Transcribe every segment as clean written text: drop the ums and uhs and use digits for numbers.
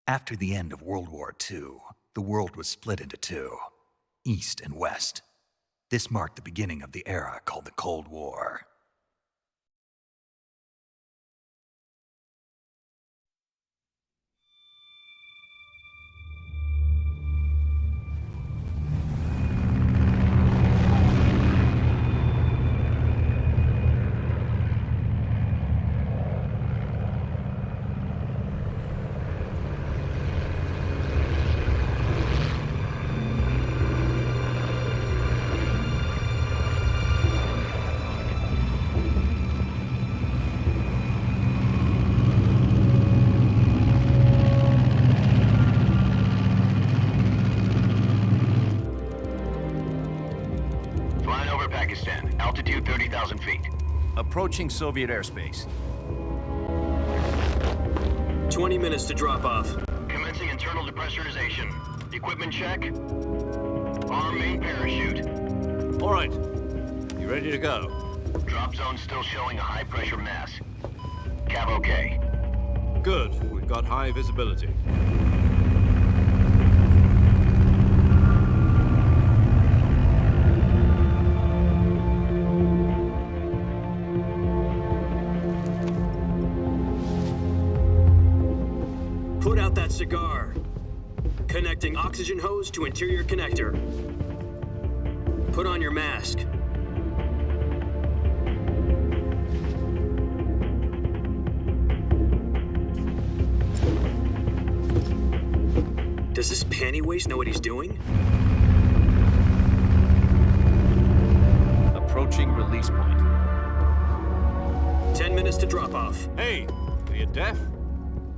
After the end of World War II, the world was split into two, East and West. This marked the beginning of the era called the Cold War. Altitude 30,000 feet. Approaching Soviet airspace. 20 minutes to drop off. Commencing internal depressurization. Equipment check. Arm main parachute. All right. You ready to go? Drop zone still showing a high pressure mass. Cav okay. Good. We've got high visibility. Put out that cigar. Connecting oxygen hose to interior connector. Put on your mask. Does this panty waste know what he's doing? Approaching release point. 10 minutes to drop off. Hey, are you deaf?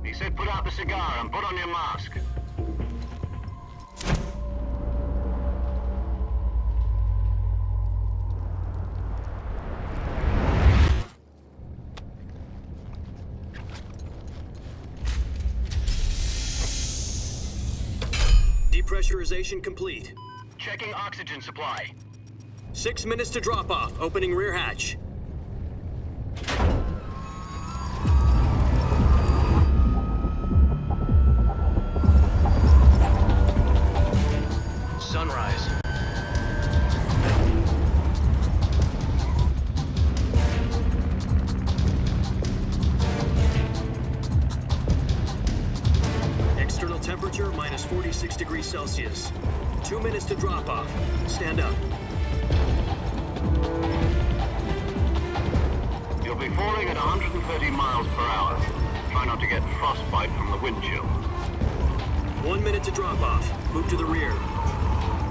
He said put out the cigar and put on your mask. Depressurization complete. Checking oxygen supply. 6 minutes to drop off. Opening rear hatch. Sunrise. External temperature minus 46 degrees Celsius. 2 minutes to drop off. Stand up. You'll be falling at 130 miles per hour. Try not to get frostbite from the wind chill. 1 minute to drop off. Move to the rear.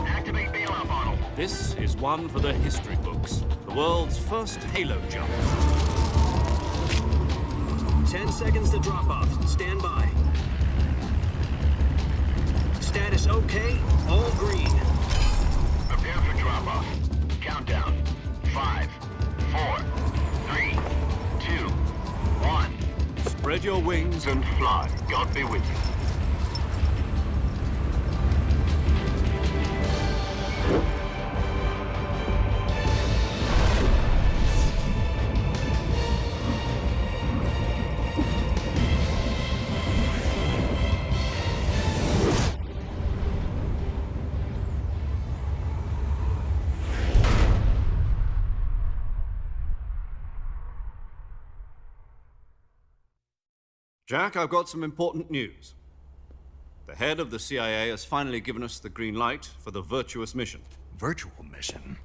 Activate bailout bottle. This is one for the history books. The world's first halo jump. 10 seconds to drop off. Stand by. Status okay. All green. Prepare for drop-off. Countdown. 5, 4, 3, 2, 1. Spread your wings And fly. God be with you. Jack, I've got some important news. The head of the CIA has finally given us the green light for the virtuous mission. Virtual mission?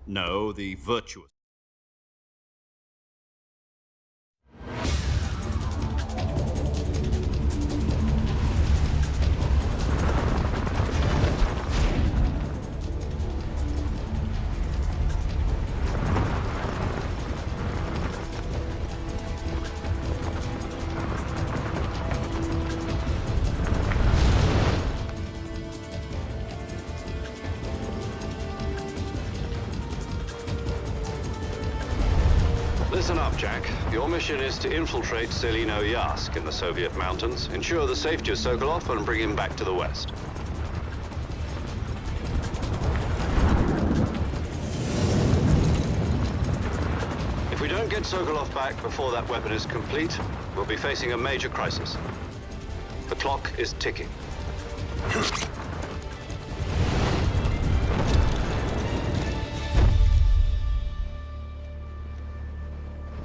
No, the virtuous. Listen up, Jack. Your mission is to infiltrate Selino Yask in the Soviet mountains, ensure the safety of Sokolov, and bring him back to the West. If we don't get Sokolov back before that weapon is complete, we'll be facing a major crisis. The clock is ticking.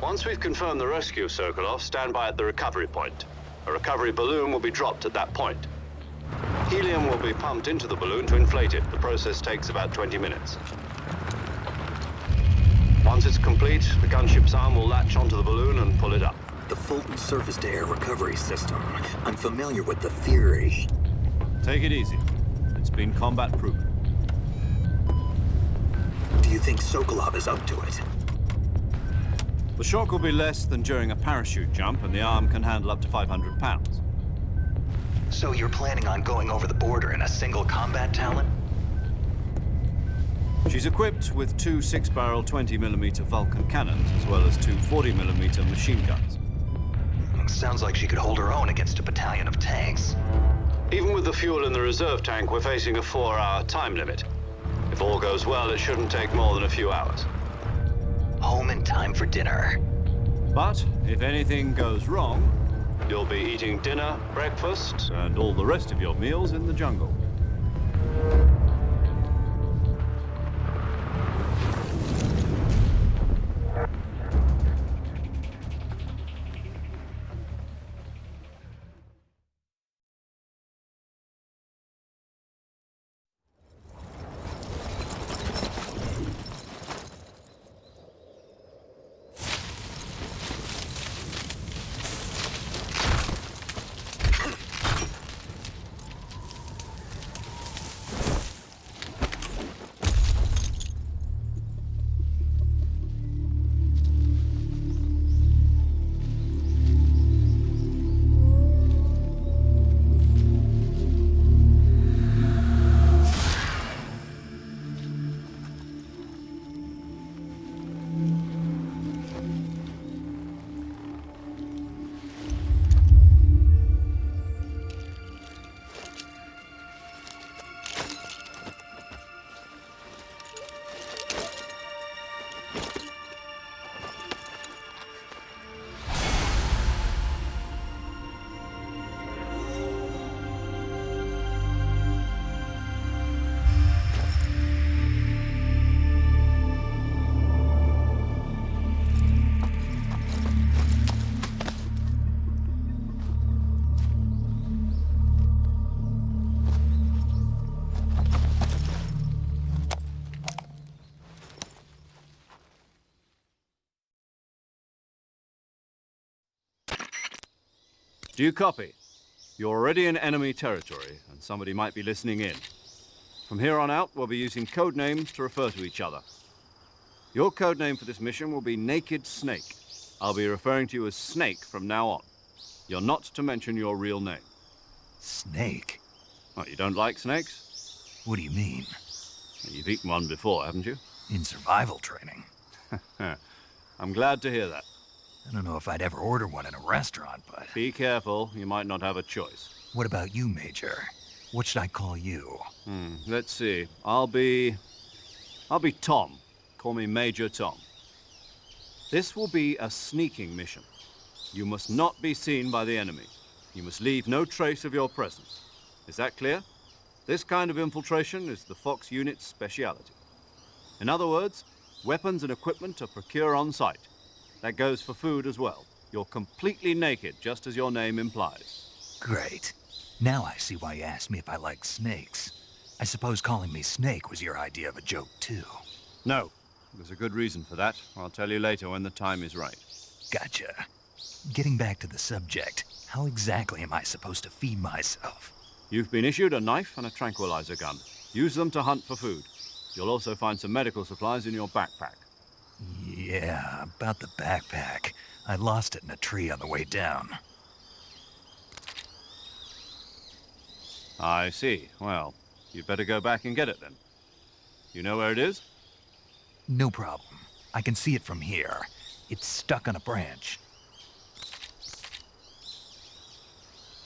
Once we've confirmed the rescue, Sokolov, stand by at the recovery point. A recovery balloon will be dropped at that point. Helium will be pumped into the balloon to inflate it. The process takes about 20 minutes. Once it's complete, the gunship's arm will latch onto the balloon and pull it up. The Fulton surface-to-air recovery system. I'm familiar with the theory. Take it easy. It's been combat-proven. Do you think Sokolov is up to it? The shock will be less than during a parachute jump, and the arm can handle up to 500 pounds. So you're planning on going over the border in a single combat Talon? She's equipped with two 6-barrel 20mm Vulcan cannons, as well as two 40mm machine guns. Sounds like she could hold her own against a battalion of tanks. Even with the fuel in the reserve tank, we're facing a 4-hour time limit. If all goes well, it shouldn't take more than a few hours. Home in time for dinner. But if anything goes wrong, You'll be eating dinner, breakfast. and all the rest of your meals in the jungle. Do you copy? You're already in enemy territory, and somebody might be listening in. From here on out, we'll be using code names to refer to each other. Your code name for this mission will be Naked Snake. I'll be referring to you as Snake from now on. You're not to mention your real name. Snake? Oh, you don't like snakes? What do you mean? You've eaten one before, haven't you? In survival training? I'm glad to hear that. I don't know if I'd ever order one in a restaurant, but... Be careful, you might not have a choice. What about you, Major? What should I call you? Let's see. I'll be Tom. Call me Major Tom. This will be a sneaking mission. You must not be seen by the enemy. You must leave no trace of your presence. Is that clear? This kind of infiltration is the Fox unit's speciality. In other words, weapons and equipment are procured on site. That goes for food as well. You're completely naked, just as your name implies. Great. Now I see why you asked me if I like snakes. I suppose calling me Snake was your idea of a joke, too. No. There's a good reason for that. I'll tell you later when the time is right. Gotcha. Getting back to the subject, how exactly am I supposed to feed myself? You've been issued a knife and a tranquilizer gun. Use them to hunt for food. You'll also find some medical supplies in your backpack. Yeah, about the backpack. I lost it in a tree on the way down. I see. Well, you'd better go back and get it then. You know where it is? No problem. I can see it from here. It's stuck on a branch.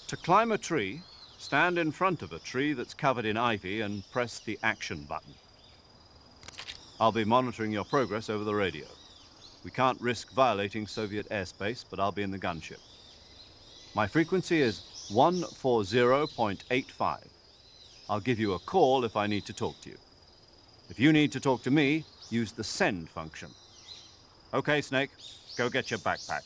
To climb a tree, stand in front of a tree that's covered in ivy and press the action button. I'll be monitoring your progress over the radio. We can't risk violating Soviet airspace, but I'll be in the gunship. My frequency is 140.85. I'll give you a call if I need to talk to you. If you need to talk to me, use the send function. Okay, Snake, go get your backpack.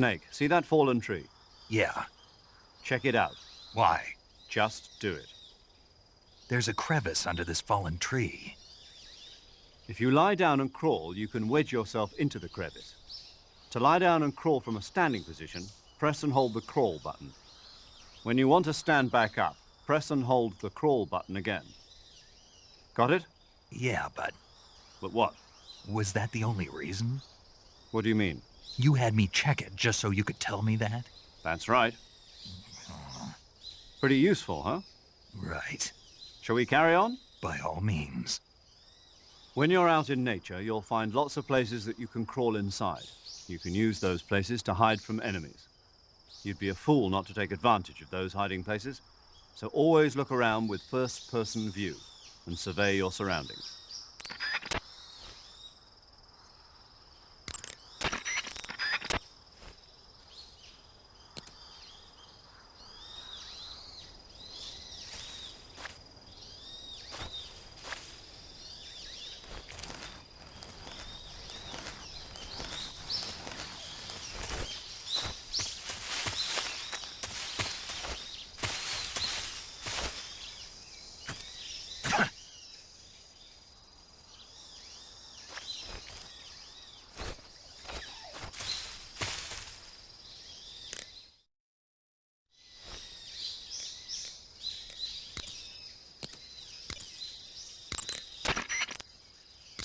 Snake, see that fallen tree? Yeah. Check it out. Why? Just do it. There's a crevice under this fallen tree. If you lie down and crawl, you can wedge yourself into the crevice. To lie down and crawl from a standing position, press and hold the crawl button. When you want to stand back up, press and hold the crawl button again. Got it? Yeah, but But what? was that the only reason? What do you mean? You had me check it just so you could tell me that? That's right. Pretty useful, huh? Right. Shall we carry on? By all means. When you're out in nature, you'll find lots of places that you can crawl inside. You can use those places to hide from enemies. You'd be a fool not to take advantage of those hiding places, so always look around with first-person view and survey your surroundings.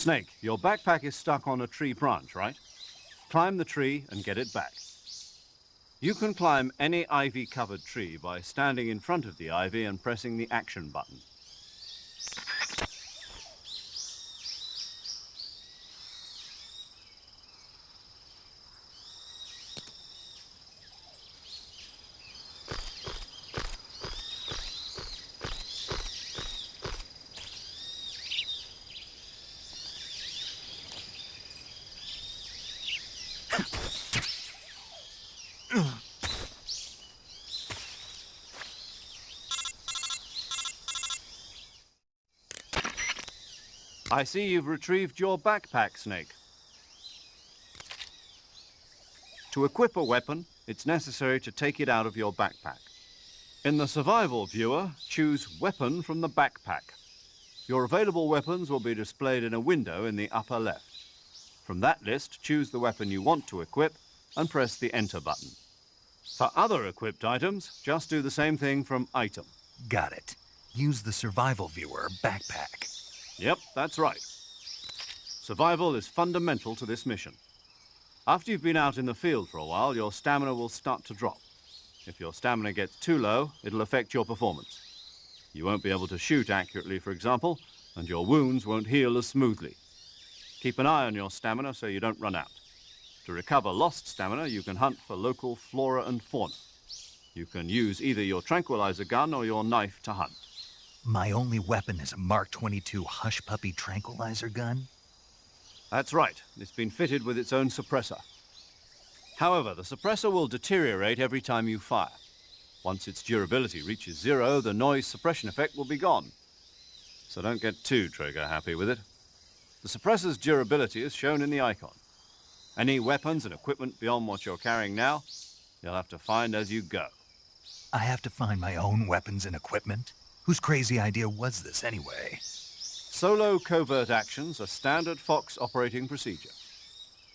Snake, your backpack is stuck on a tree branch, right? Climb the tree and get it back. You can climb any ivy-covered tree by standing in front of the ivy and pressing the action button. I see you've retrieved your backpack, Snake. To equip a weapon, it's necessary to take it out of your backpack. In the survival viewer, choose Weapon from the backpack. Your available weapons will be displayed in a window in the upper left. From that list, choose the weapon you want to equip and press the Enter button. For other equipped items, just do the same thing from Item. Got it. Use the survival viewer backpack. Yep, that's right. Survival is fundamental to this mission. After you've been out in the field for a while, your stamina will start to drop. If your stamina gets too low, it'll affect your performance. You won't be able to shoot accurately, for example, and your wounds won't heal as smoothly. Keep an eye on your stamina so you don't run out. To recover lost stamina, you can hunt for local flora and fauna. You can use either your tranquilizer gun or your knife to hunt. My only weapon is a Mark 22 Hush Puppy tranquilizer gun? That's right. It's been fitted with its own suppressor. However, the suppressor will deteriorate every time you fire. Once its durability reaches 0, the noise suppression effect will be gone. So don't get too trigger happy with it. The suppressor's durability is shown in the icon. Any weapons and equipment beyond what you're carrying now, you'll have to find as you go. I have to find my own weapons and equipment? Whose crazy idea was this anyway? Solo covert actions are standard Fox operating procedure.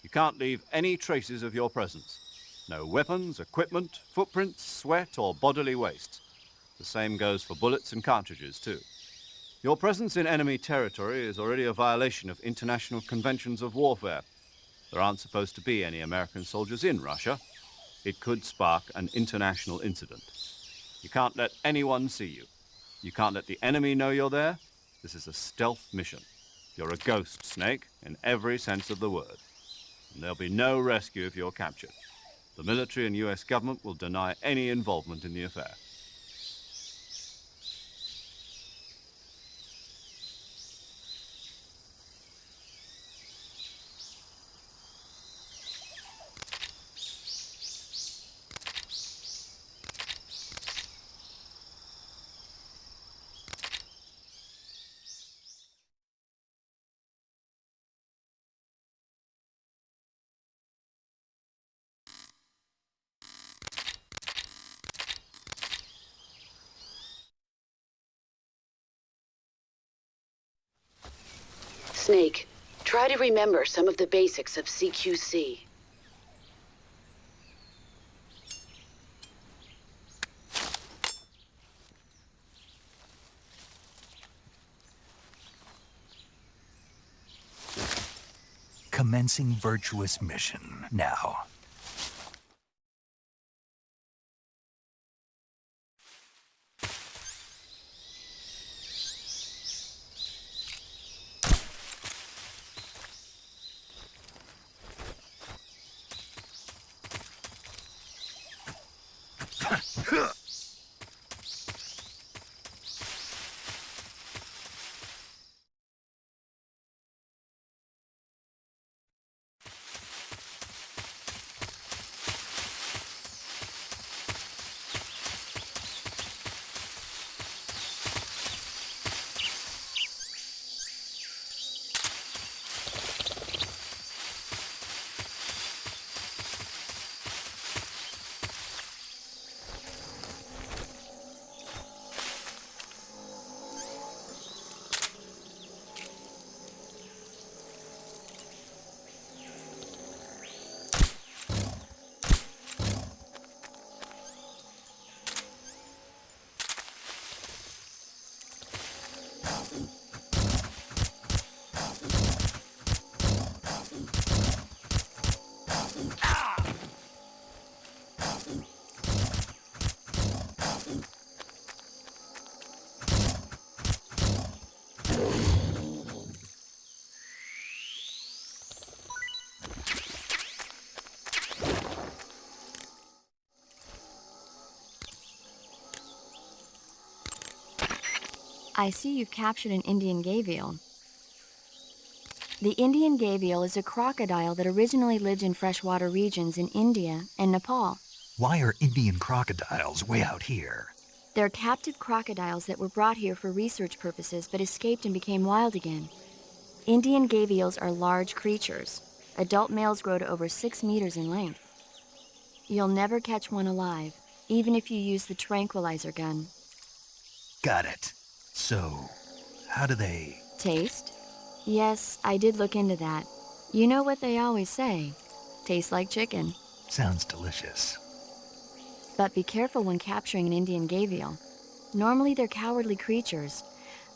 You can't leave any traces of your presence. No weapons, equipment, footprints, sweat, or bodily waste. The same goes for bullets and cartridges, too. Your presence in enemy territory is already a violation of international conventions of warfare. There aren't supposed to be any American soldiers in Russia. It could spark an international incident. You can't let anyone see you. You can't let the enemy know you're there. This is a stealth mission. You're a ghost, Snake, in every sense of the word. And there'll be no rescue if you're captured. The military and US government will deny any involvement in the affair. Snake, try to remember some of the basics of CQC. Commencing virtuous mission now. I see you've captured an Indian gavial. The Indian gavial is a crocodile that originally lived in freshwater regions in India and Nepal. Why are Indian crocodiles way out here? They're captive crocodiles that were brought here for research purposes but escaped and became wild again. Indian gavials are large creatures. Adult males grow to over 6 meters in length. You'll never catch one alive, even if you use the tranquilizer gun. Got it. So, how do they... Taste? Yes, I did look into that. You know what they always say. Tastes like chicken. Sounds delicious. But be careful when capturing an Indian gavial. Normally they're cowardly creatures,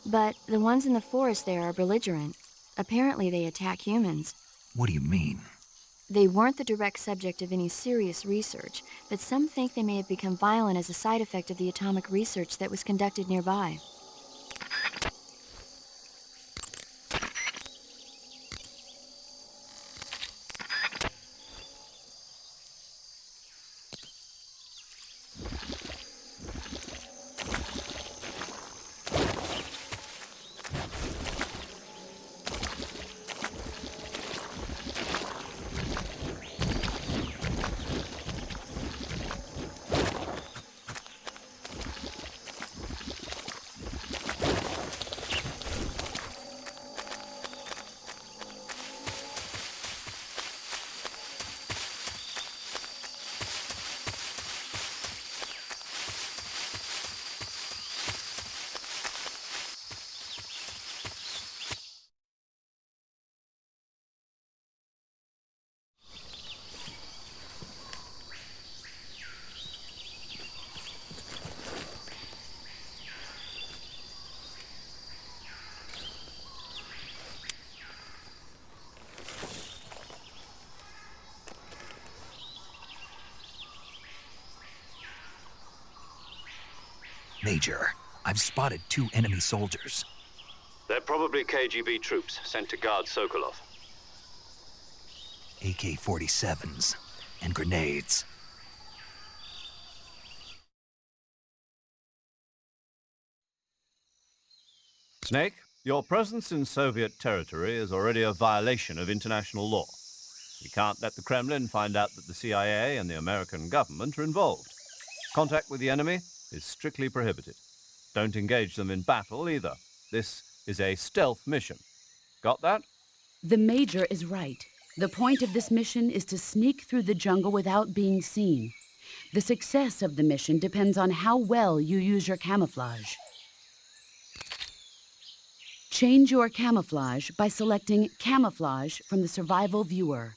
but the ones in the forest there are belligerent. Apparently they attack humans. What do you mean? They weren't the direct subject of any serious research, but some think they may have become violent as a side effect of the atomic research that was conducted nearby. Major, I've spotted 2 enemy soldiers. They're probably KGB troops sent to guard Sokolov. AK-47s and grenades. Snake, your presence in Soviet territory is already a violation of international law. We can't let the Kremlin find out that the CIA and the American government are involved. Contact with the enemy is strictly prohibited. Don't engage them in battle either. This is a stealth mission. Got that? The Major is right. The point of this mission is to sneak through the jungle without being seen. The success of the mission depends on how well you use your camouflage. Change your camouflage by selecting Camouflage from the Survival Viewer.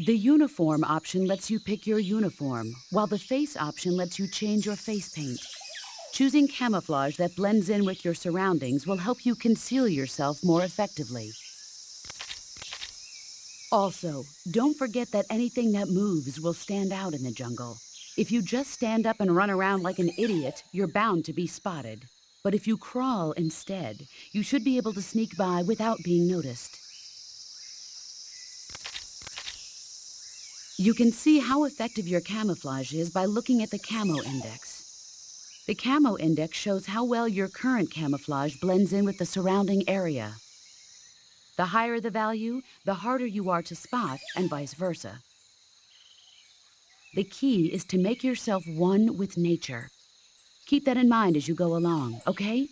The Uniform option lets you pick your uniform, while the Face option lets you change your face paint. Choosing camouflage that blends in with your surroundings will help you conceal yourself more effectively. Also, don't forget that anything that moves will stand out in the jungle. If you just stand up and run around like an idiot, you're bound to be spotted. But if you crawl instead, you should be able to sneak by without being noticed. You can see how effective your camouflage is by looking at the Camo Index. The Camo Index shows how well your current camouflage blends in with the surrounding area. The higher the value, the harder you are to spot, and vice versa. The key is to make yourself one with nature. Keep that in mind as you go along, okay?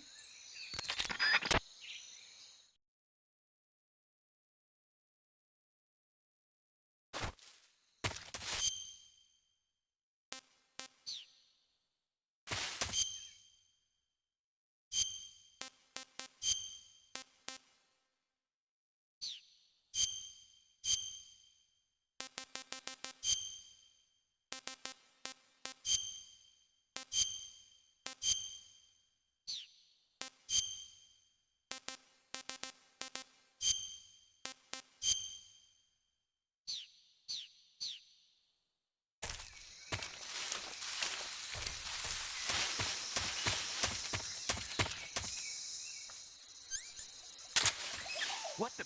What the?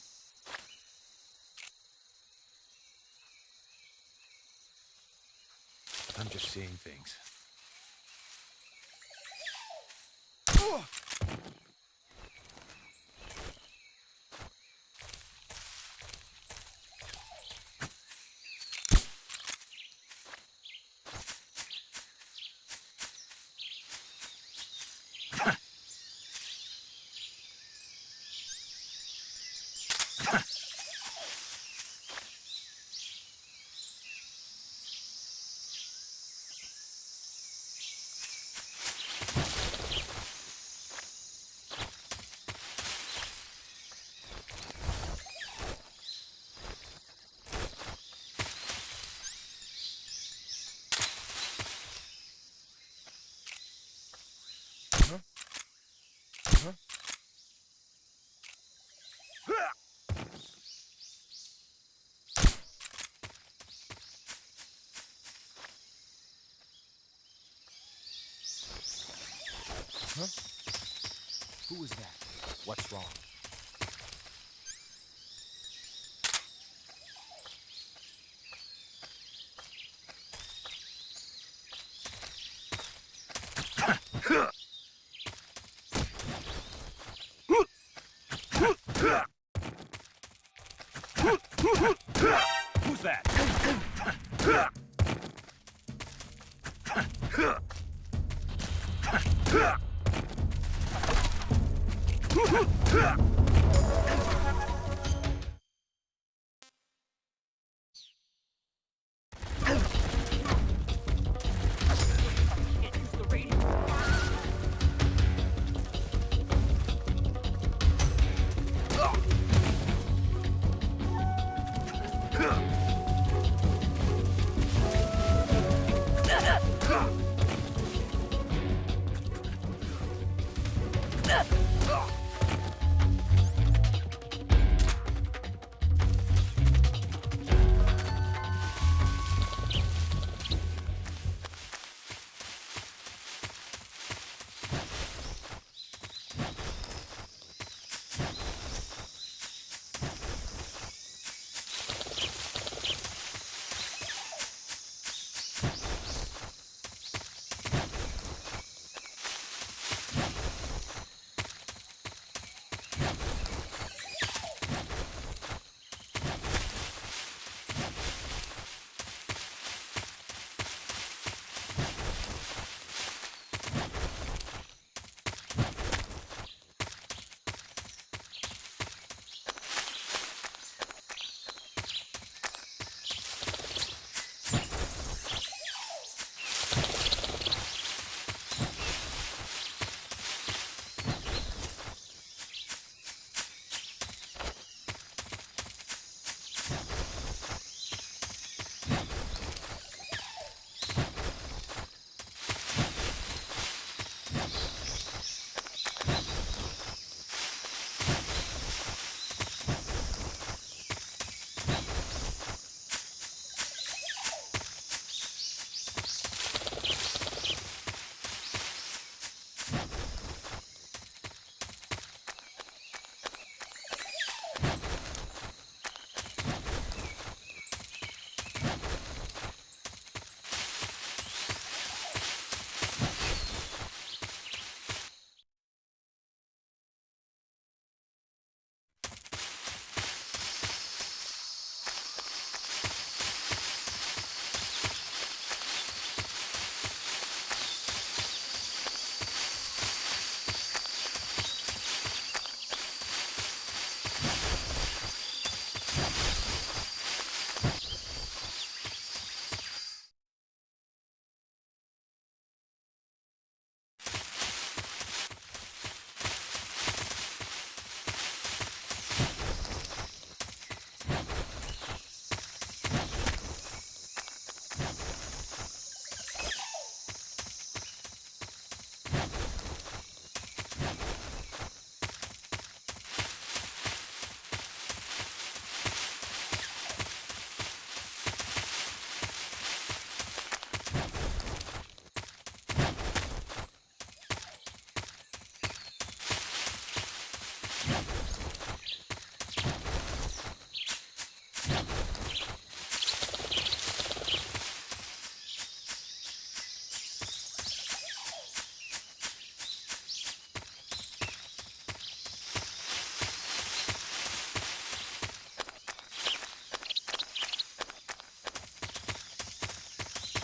I'm just seeing things. Huh? Who was that? What's wrong? Who's that?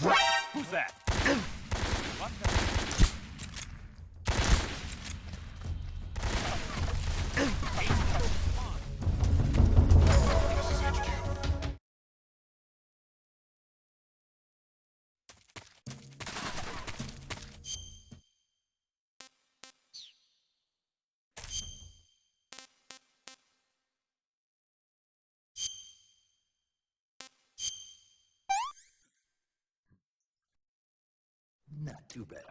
Who's that? What the? This is HQ. Not too bad.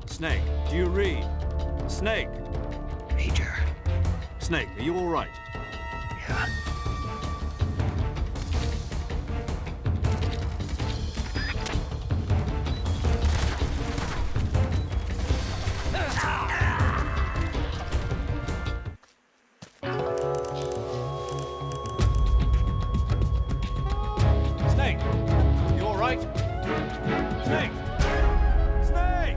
Snake, do you read? Snake! Major. Snake, are you all right? Yeah. Snake! You all right? Snake! Snake!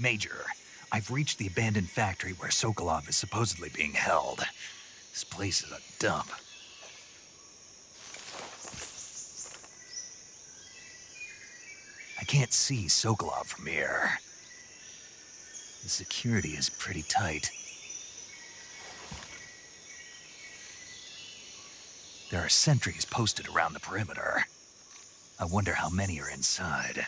Major, I've reached the abandoned factory where Sokolov is supposedly being held. This place is a dump. I can't see Sokolov from here. The security is pretty tight. There are sentries posted around the perimeter. I wonder how many are inside.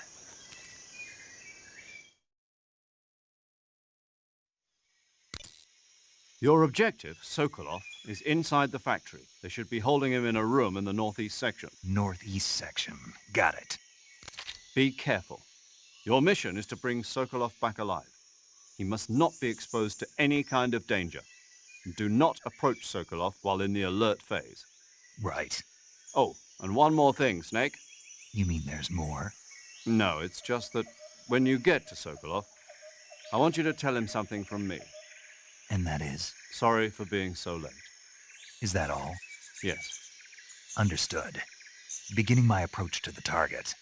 Your objective, Sokolov, is inside the factory. They should be holding him in a room in the northeast section. Northeast section. Got it. Be careful. Your mission is to bring Sokolov back alive. He must not be exposed to any kind of danger. And do not approach Sokolov while in the alert phase. Right. Oh, and one more thing, Snake. You mean there's more? No, it's just that when you get to Sokolov, I want you to tell him something from me. And that is? Sorry for being so late. Is that all? Yes. Understood. Beginning my approach to the target.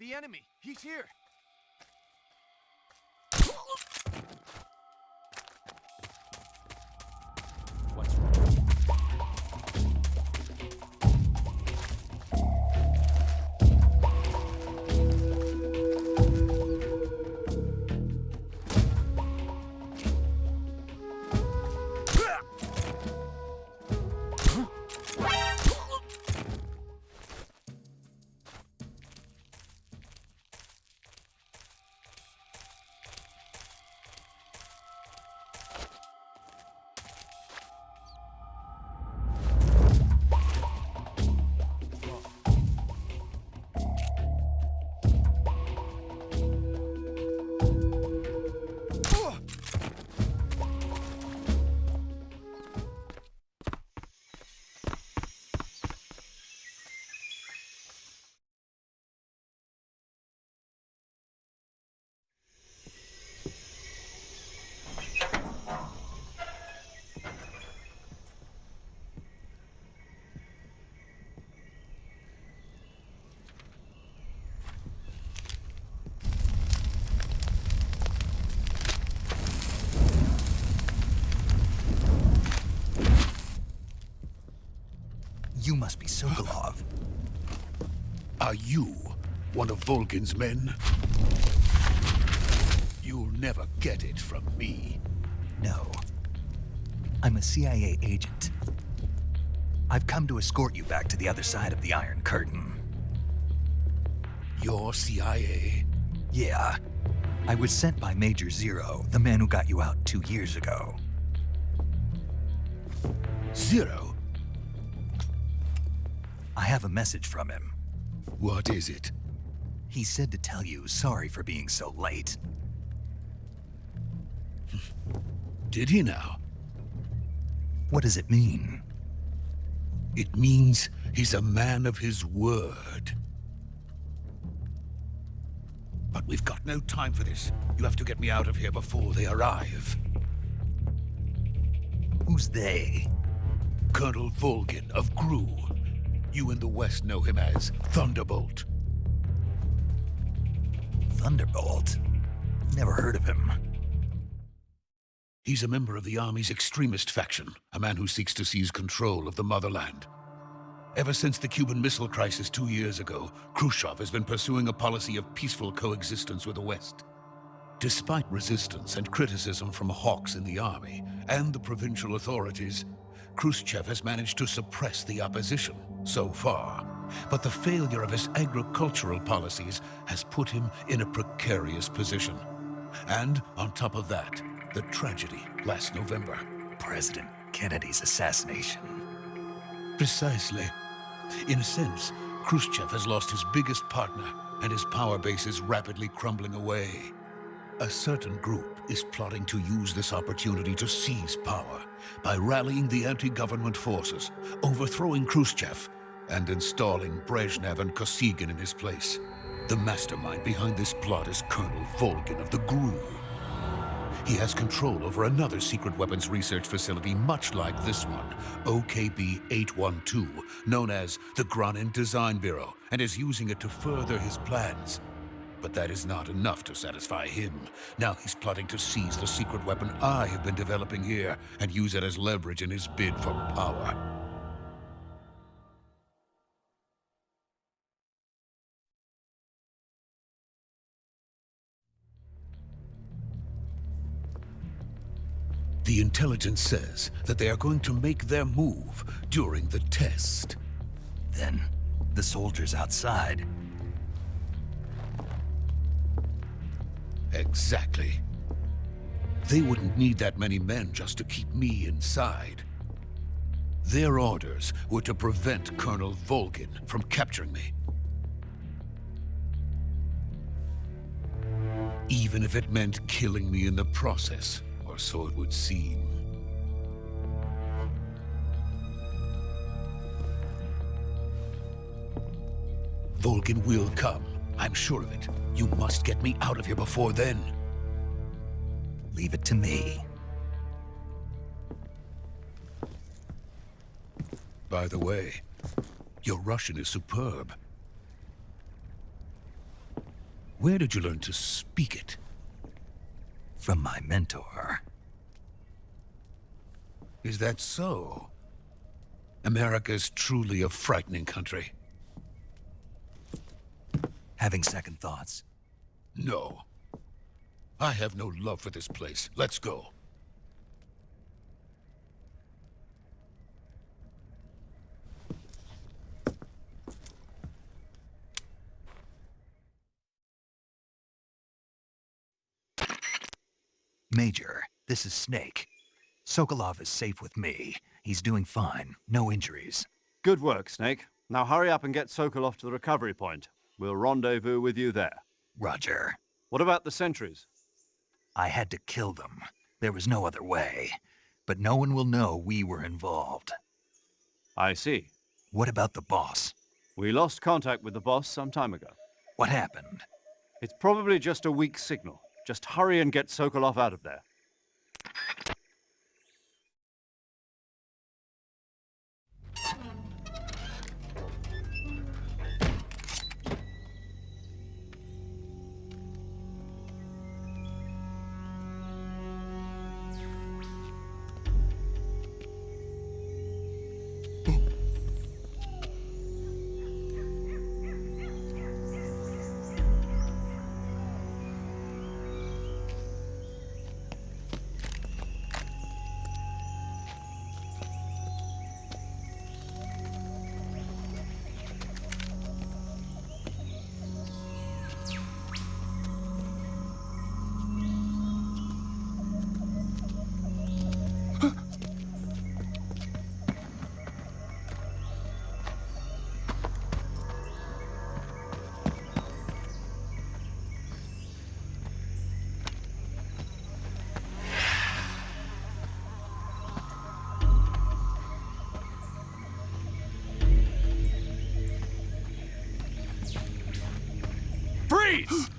The enemy! He's here! What's wrong? You must be Sokolov. Are you one of Volgin's men? You'll never get it from me. No. I'm a CIA agent. I've come to escort you back to the other side of the Iron Curtain. You're CIA? Yeah. I was sent by Major Zero, the man who got you out 2 years ago. Zero? I have a message from him. What is it? He said to tell you sorry for being so late. Did he now? What does it mean? It means he's a man of his word. But we've got no time for this. You have to get me out of here before they arrive. Who's they? Colonel Volgin of GRU. You in the West know him as Thunderbolt. Thunderbolt? Never heard of him. He's a member of the Army's extremist faction, a man who seeks to seize control of the motherland. Ever since the Cuban Missile Crisis 2 years ago, Khrushchev has been pursuing a policy of peaceful coexistence with the West. Despite resistance and criticism from hawks in the army and the provincial authorities, Khrushchev has managed to suppress the opposition so far. But the failure of his agricultural policies has put him in a precarious position. And on top of that, the tragedy last November. President Kennedy's assassination. Precisely. In a sense, Khrushchev has lost his biggest partner, and his power base is rapidly crumbling away. A certain group is plotting to use this opportunity to seize power by rallying the anti-government forces, overthrowing Khrushchev, and installing Brezhnev and Kosygin in his place. The mastermind behind this plot is Colonel Volgin of the GRU. He has control over another secret weapons research facility much like this one, OKB-812, known as the Granin Design Bureau, and is using it to further his plans. But that is not enough to satisfy him. Now he's plotting to seize the secret weapon I have been developing here and use it as leverage in his bid for power. The intelligence says that they are going to make their move during the test. Then, the soldiers outside. Exactly. They wouldn't need that many men just to keep me inside. Their orders were to prevent Colonel Volgin from capturing me. Even if it meant killing me in the process, or so it would seem. Volgin will come. I'm sure of it. You must get me out of here before then. Leave it to me. By the way, your Russian is superb. Where did you learn to speak it? From my mentor. Is that so? America is truly a frightening country. Having second thoughts? No. I have no love for this place. Let's go. Major, this is Snake. Sokolov is safe with me. He's doing fine. No injuries. Good work, Snake. Now hurry up and get Sokolov to the recovery point. We'll rendezvous with you there. Roger. What about the sentries? I had to kill them. There was no other way. But no one will know we were involved. I see. What about the boss? We lost contact with the boss some time ago. What happened? It's probably just a weak signal. Just hurry and get Sokolov out of there. Freeze!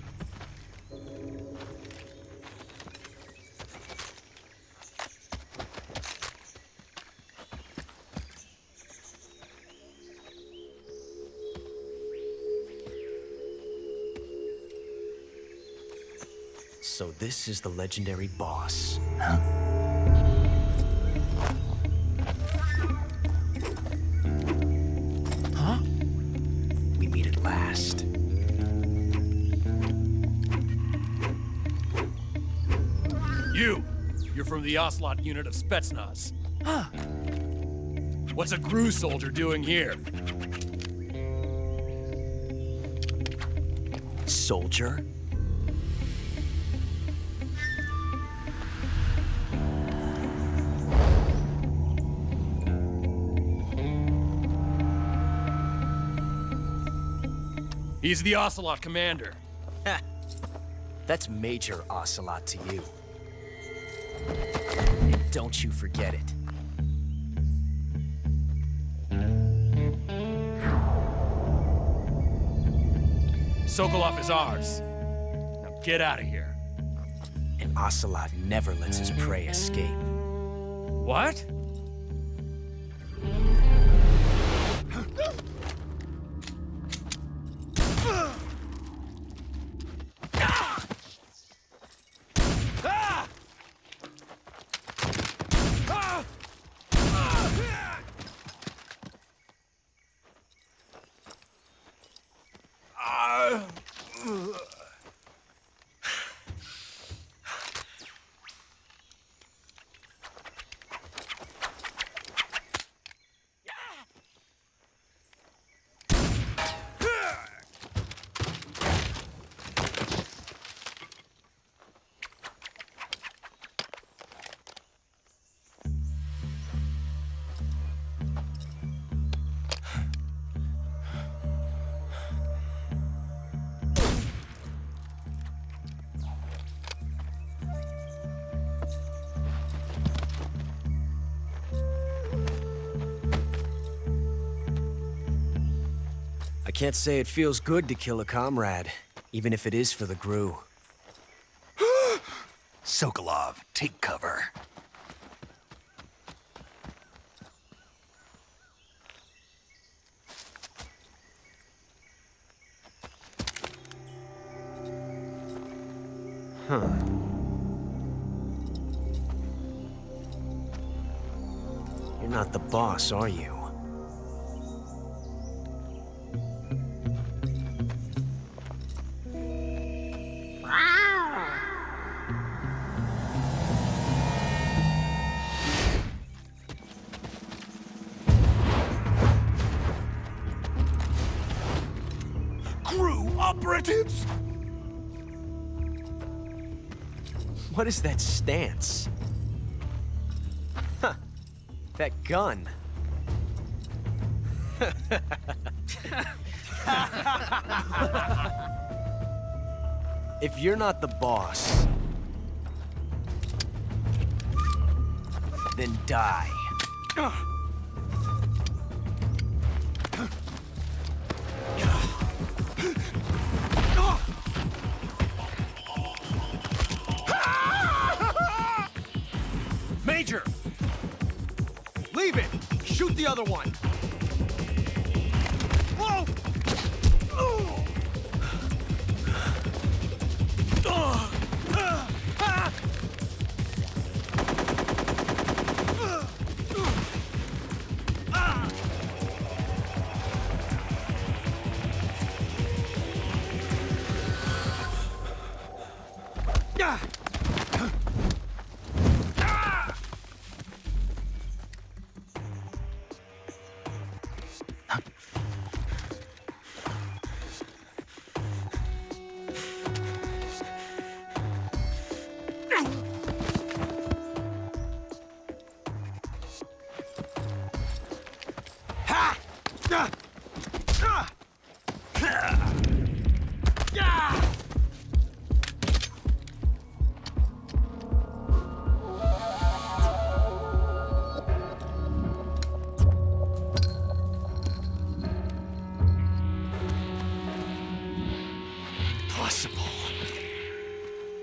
So this is the legendary boss. Huh? Huh? We meet at last. You're from the Ocelot unit of Spetsnaz. Huh. What's a GRU soldier doing here? Soldier? He's the Ocelot commander. Ha! That's Major Ocelot to you. And don't you forget it. Sokolov is ours. Now get out of here. And Ocelot never lets his prey escape. What? I can't say it feels good to kill a comrade, even if it is for the GRU. Sokolov, take cover. You're not the boss, are you? Crew operatives! What is that stance? Huh. That gun. If you're not the boss, then die. Major! Leave it! Shoot the other one! Whoa!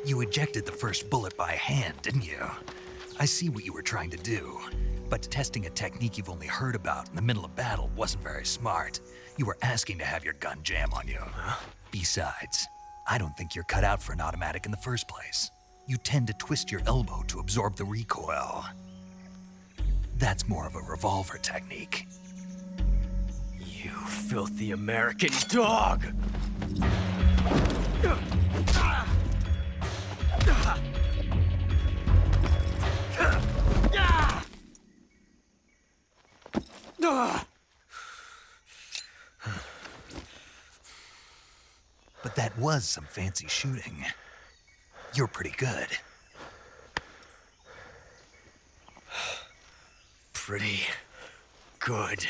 You ejected the first bullet by hand, didn't you? I see what you were trying to do, but testing a technique you've only heard about in the middle of battle wasn't very smart. You were asking to have your gun jam on you. Besides, I don't think you're cut out for an automatic in the first place. You tend to twist your elbow to absorb the recoil. That's more of a revolver technique. You filthy American dog! But that was some fancy shooting. You're pretty good. Pretty good.